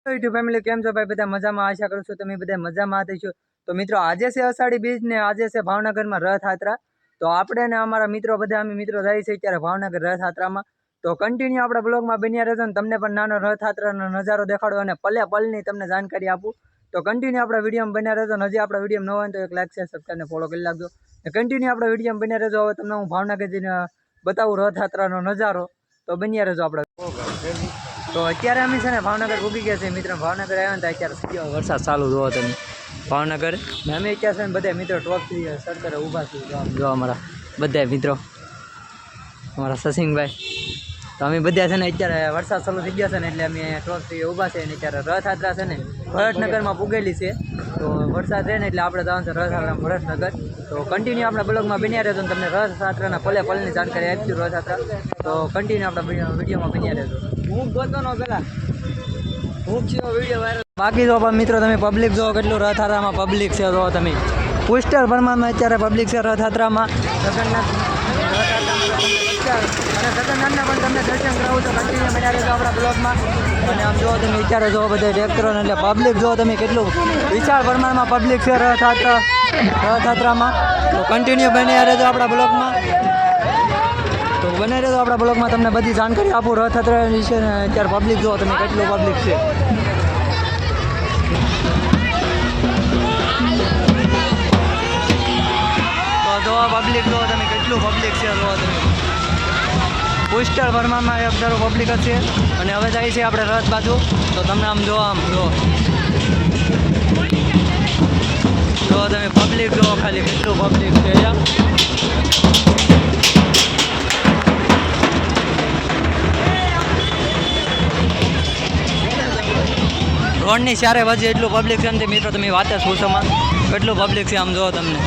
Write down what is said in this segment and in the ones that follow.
YouTube family કેમ છો ભાઈ? બધા મજામાં? આશા કરું છું તમે બધા મજામાં થઈશો। તો મિત્રો આજે છે અષાઢી બીજ ને આજે છે ભાવનગરમાં રથયાત્રા। તો આપણે ને અમારા મિત્રો બધા અમે મિત્રો જાય છે ત્યારે ભાવનગર રથયાત્રામાં। તો કન્ટિન્યુ આપણા બ્લોગમાં બન્યા રહેજો ને તમને પણ નાનો રથયાત્રાનો નજારો દેખાડો અને પલે પલની તમને જાણકારી આપું। તો કન્ટિન્યુ આપણા વિડીયોમાં બન્યા રહેજો। હજી આપણા વિડીયો ન હોય તો એક લાઈક શેર સબસ્ક્રાઇબ ને ફોલો કરી નાખજો। કન્ટિન્યુ આપણા વિડીયોમાં બન્યા રહેજો। હવે તમને હું ભાવનગર જઈને બતાવું રથયાત્રાનો નજારો। તો બન્યા રહેજો આપણે। તો અત્યારે અમે છે ને ભાવનગર ઉગી ગયા છે મિત્રો। ભાવનગર આવ્યા ને અત્યારે વરસાદ ચાલુ જોવો તમે ભાવનગર ને અમે અત્યારે છે ને બધા મિત્રો ટોપથી સરકારે ઊભા છીએ। જો અમારા બધા મિત્રો અમારા સસિંગભાઈ તો અમે બધા છે ને અત્યારે વરસાદ ચાલુ થઈ ગયા છે ને એટલે અમે ટોપથી ઊભા છે ને અત્યારે રથયાત્રા છે ને ભરતનગરમાં પૂગેલી છે। તો વરસાદ છે ને એટલે આપણે જવાનું છે રથયાત્રા ભરતનગર। તો કન્ટિન્યુ આપણા બ્લોગમાં બન્યા રહેજો ને તમને રથયાત્રાના પલે પલની જાણકારી આપીશું રથયાત્રા। તો કન્ટિન્યુ આપણા વિડીયોમાં બન્યા રહેજો। હું ગોતો નો પેલા હું વિડીયો વાયરલ બાકી જો મિત્રો તમે પબ્લિક જો કેટલું રથયાત્રામાં પબ્લિક છે જો તમે પુષ્કળ પ્રમાણમાં અત્યારે પબ્લિક છે રથયાત્રામાં। જગન્નાથ અને જગન્નાથના પણ તમને દર્શન કરાવું તો કન્ટિન્યુ બન્યા રહેજો આપણા બ્લોગમાં। અને આમ જો તમે અત્યારે જો બધા ટ્રેક્ટરો એટલે પબ્લિક જો તમે કેટલું વિશાળ પ્રમાણમાં પબ્લિક છે રથયાત્રામાં। તો કન્ટિન્યુ બન્યા રહેજો આપણા બ્લોગમાં। તો બને રહેજો આપણા બ્લોગમાં તમને બધી જાણકારી આપું રથયાત્રા વિશે ને અત્યારે પબ્લિક જો તમે કેટલું પબ્લિક છે। તો જો પબ્લિક જો તમે કેટલું પબ્લિક છે જો તમે પુષ્કળ પ્રમાણમાં એક ધારો પબ્લિક જ છે। અને હવે જાય છે આપણે રથ બાજુ તો તમને આમ જો તમે પબ્લિક જો ખાલી કેટલું પબ્લિક છે। રોડની ચારે બાજુ એટલું પબ્લિક છે ને મિત્રો તમે વાત જ પૂછોમાં કેટલું પબ્લિક છે। આમ જુઓ તમને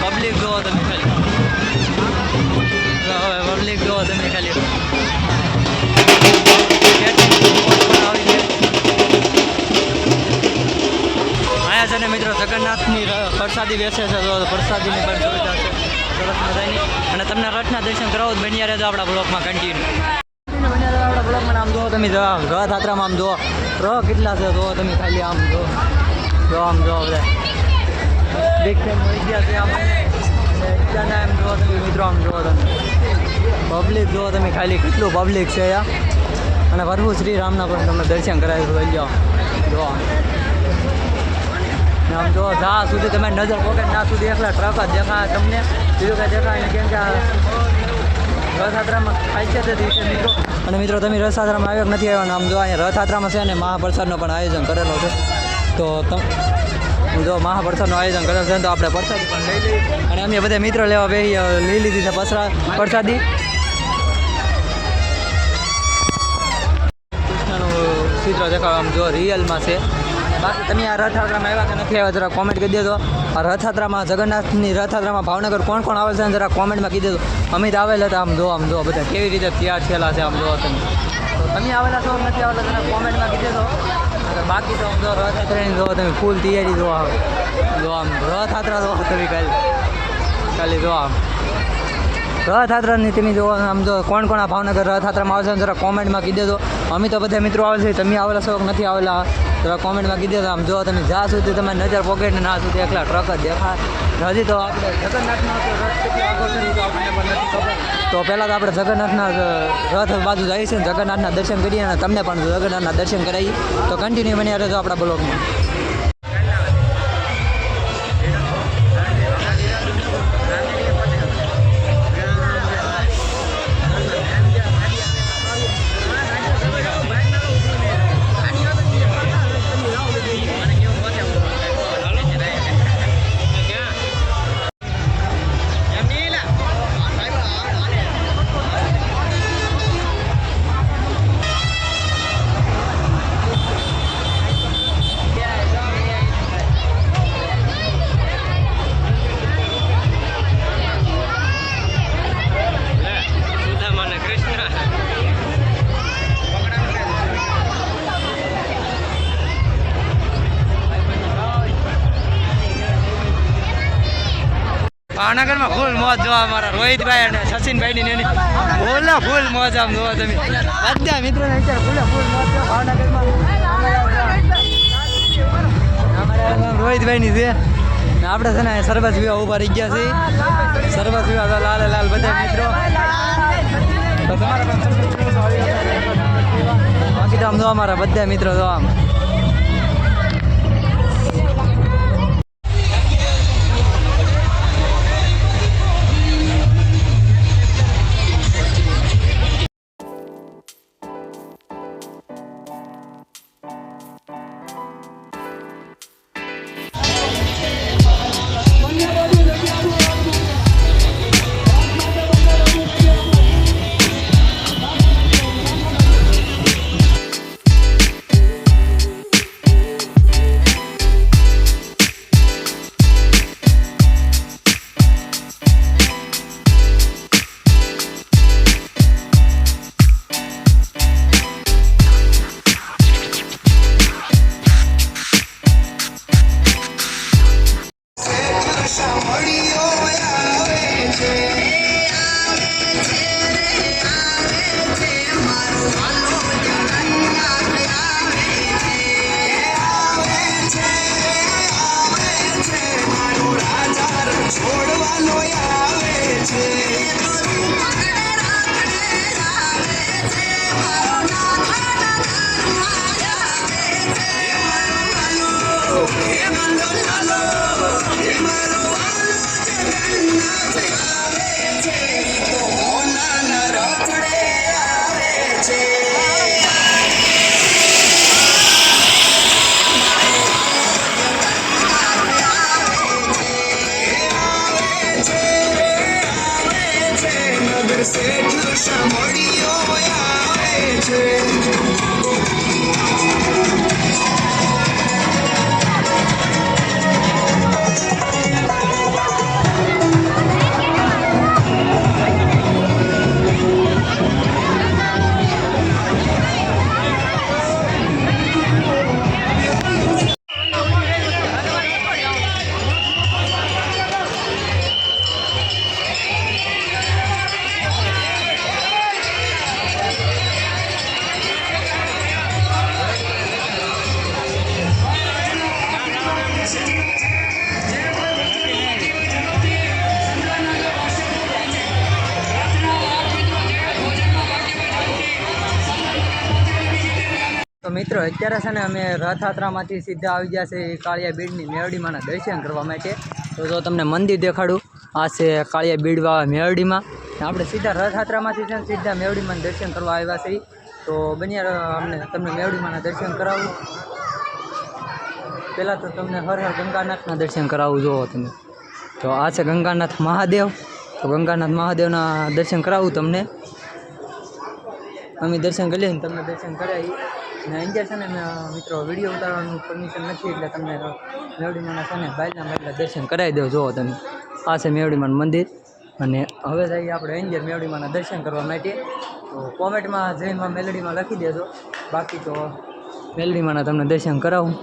પબ્લિક જુઓ તમે ખાલી હવે પબ્લિક જુઓ તમે ખાલી આયા છે ને મિત્રો જગન્નાથની પ્રસાદી બેસે છે તો પ્રસાદીની પણ સુવિધા છે સરસ મજાની। અને તમને રથના દર્શન કરાવો જ બન્યા રહેજો આપણા બ્લોગમાં કન્ટિન્યુ આપણા બ્લોગમાં આમ જુઓ તમે રથયાત્રામાં આમ જુઓ ટ્રક કેટલા છે જુઓ તમે ખાલી આમ જો આમ જુઓ બધા બિગ ફેન મળી ગયા છે આમ એમ જુઓ તમે મિત્રો આમ જુઓ તમે પબ્લિક જુઓ તમે ખાલી કેટલું પબ્લિક છે અને પ્રભુ શ્રી રામના પણ તમને દર્શન કરાવી લઈ જાઓ જો આમ જો જ્યાં સુધી તમે નજર પોકે ત્યાં સુધી એકલા ટ્રક જ દેખાય તમને બીજું કાંઈ દેખાય નહીં કેમ કે રથયાત્રામાં ખાસિયત જ છે મિત્રો। અને મિત્રો તમે રથયાત્રામાં આવ્યા નથી આવ્યા આમ જો અહીંયા રથયાત્રામાં છે ને મહાપ્રસાદનો પણ આયોજન કરેલો છે। તો જો મહાપ્રસાદનું આયોજન કરેલું છે તો આપણે પ્રસાદી પણ લઈ લઈએ અને અમે બધા મિત્રો લેવા લઈ લીધી છે પ્રસાદી। કૃષ્ણનું ચિત્ર દેખાવ આમ જો રિયલમાં છે। બાકી તમે આ રથયાત્રામાં આવ્યા કે નથી આવ્યા જરા કોમેન્ટ કરી દેજો। આ રથયાત્રામાં જગન્નાથની રથયાત્રામાં ભાવનગર કોણ કોણ આવે છે ને જરા કોમેન્ટમાં કહી દેજો। અમે તો આવેલા હતા આમ જો બધા કેવી રીતે તૈયાર થયેલા છે આમ જો તમે તો તમે આવેલા છો નથી આવેલા જરા કોમેન્ટમાં કહી દેજો। બાકી તો આમ જો રથયાત્રાની જો તમે ફૂલ તૈયારી જો આમ રથયાત્રા જો તમે ખાલી જો આમ રથયાત્રાની તમે જો આમ જો કોણ કોણ આ ભાવનગર રથયાત્રામાં આવે છે જરા કોમેન્ટમાં કહી દેજો। અમે તો બધા મિત્રો આવે છે તમે આવેલા છો નથી આવેલા જરા કોમેન્ટમાં કહી દેજો। આમ જો તમે જ્યાં સુધી તમારી નજર પોકેટ ને ના સુધી એકલા ટ્રક જ દેખાય। હજી તો આપણે જગન્નાથનો રથ કેટલો આગળ છે તો આપણને પણ નથી ખબર। તો પહેલાં તો આપણે જગન્નાથના રથ બાજુ જઈએ છીએ જગન્નાથના દર્શન કરીએ અને તમને પણ જગન્નાથના દર્શન કરાવીએ। તો કન્ટિન્યુ બન્યા રહેજો આપણા બ્લોગમાં। ભાવનગરમાં ફૂલ મોજ જોવા અમારા રોહિતભાઈ અને સચિનભાઈની ને ફૂલ મોજ આમ જોવા તમે બધા મિત્રોને અત્યારે ફૂલ મોજ જો ભાવનગરમાં અમારા રોહિતભાઈની છે ને આપણે છે ને સરબત વિવાહ ઉભા રહી ગયા છે સરબત વિવાહ લાલ બધા મિત્રો તો તમારા બાકી તો આમ જો અમારા બધા મિત્રો જો આમ તો મિત્રો અત્યારે છે ને અમે રથયાત્રામાંથી સીધા આવી ગયા છે કાળિયા બીડની મેરડીમાંના દર્શન કરવા માટે તો જો તમને મંદિર દેખાડું આ છે કાળિયા બીડવા મેરડીમાં આપણે સીધા રથયાત્રામાંથી છે ને સીધા મેરડીમાં દર્શન કરવા આવ્યા છે તો બન્યા અમને તમને મેરડીમાંના દર્શન કરાવું પહેલાં તો તમને હર ગંગાનાથના દર્શન કરાવું જુઓ તમે તો આ છે ગંગાનાથ મહાદેવ તો ગંગાનાથ મહાદેવના દર્શન કરાવું તમને અમે દર્શન કરી લઈએ ને તમને દર્શન કરાવી ને અંદર છે ને મિત્રો વિડીયો ઉતારવાનું પરમિશન નથી એટલે તમને મેવડીમાના છે ને બાયલા દર્શન કરાવી દો જુઓ તમે આ છે મેવડીમાનું મંદિર અને હવે જઈએ આપણે અંદર મેવડીમાના દર્શન કરવા માટે તો કોમેન્ટમાં જૈનમાં મેલડીમાં લખી દેજો બાકી તો મેલડીમાના તમને દર્શન કરાવું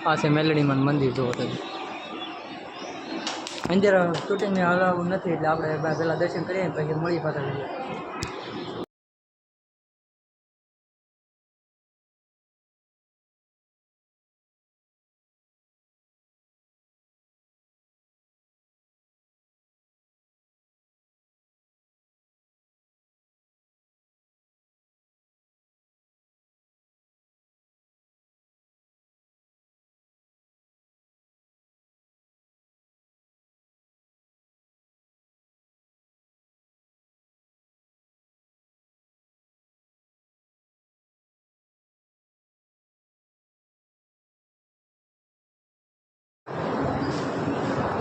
આ છે મેલડીમાનું મંદિર જુઓ તમે અંદર શૂટિંગને હલાવવું નથી એટલે આપણે પહેલાં દર્શન કરીએ પછી મળી પાછા જઈએ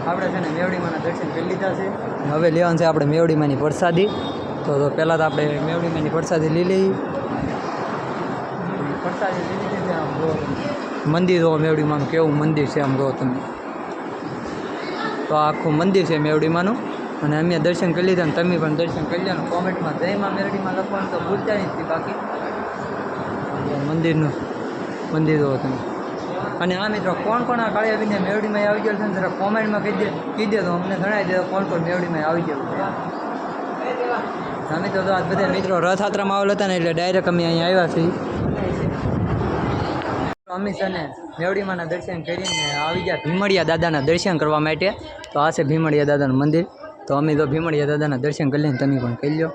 આપણે છે ને મેવડીમાંના દર્શન કરી લીધા છે હવે લેવાનું છે આપણે મેવડીમાંની પ્રસાદી તો પહેલાં તો આપણે મેવડીમાંની પ્રસાદી લઈ લઈએ પ્રસાદી લઈ લીધી છે આમ જો મંદિર જો મેવડીમાંનું કેવું મંદિર છે આમ જો તમે તો આખું મંદિર છે મેવડીમાંનું અને અમે દર્શન કરી લીધા ને તમે પણ દર્શન કરી લો કોમેન્ટમાં જયમાં મેરડીમાં લખવાનું તો ભૂલતા નથી બાકી મંદિરનું મંદિર જો તમે અને હા મિત્રો, કોણ કોણ આ કાળી આવીને મેવડીમાં આવી ગયેલું છે ને જરા કોમેન્ટમાં કહી દે તો અમને જણાવી દે કોણ કોણ મેવડીમાં આવી ગયેલું છે. હા મિત્રો, તો આજ બધા મિત્રો રથયાત્રામાં આવેલા હતા ને એટલે ડાયરેક્ટ અમે અહીંયા આવ્યા છીએ. અમે છે ને મેવડીમાંના દર્શન કરીને આવી ગયા ભીમડિયા દાદાના દર્શન કરવા માટે. તો આ છે ભીમડિયા દાદાનું મંદિર. તો અમે તો ભીમડિયા દાદાના દર્શન કરી લઈને તમે પણ કરી લો.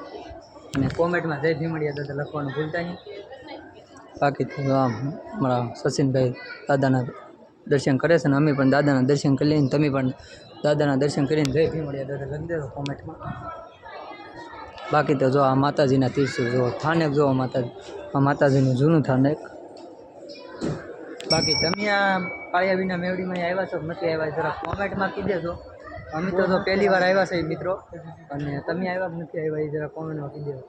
અને કોમેન્ટમાં જય ભીમડિયા દાદા લખવાનું ભૂલતા નહીં. બાકી તો આમ અમારા સચિનભાઈ દાદાના દર્શન કરે છે ને અમે પણ દાદાના દર્શન કરી લઈને તમે પણ દાદાના દર્શન કરીને જય ભીમડિયા દાદા લખી દેજો કોમેન્ટમાં. બાકી તો જો આ માતાજીના તીર્થો જો થાનેક જો આ માતાજીનું જૂનું થાનેક. બાકી તમે આ કાળિયા વિના મેવડીમાં આવ્યા છો નથી આવ્યા જરા કોમેન્ટમાં કહી દેજો. અમે તો પહેલી વાર આવ્યા છે મિત્રો, અને તમે આવ્યા નથી આવ્યા એ જરા કોમેન્ટમાં કહી દેજો.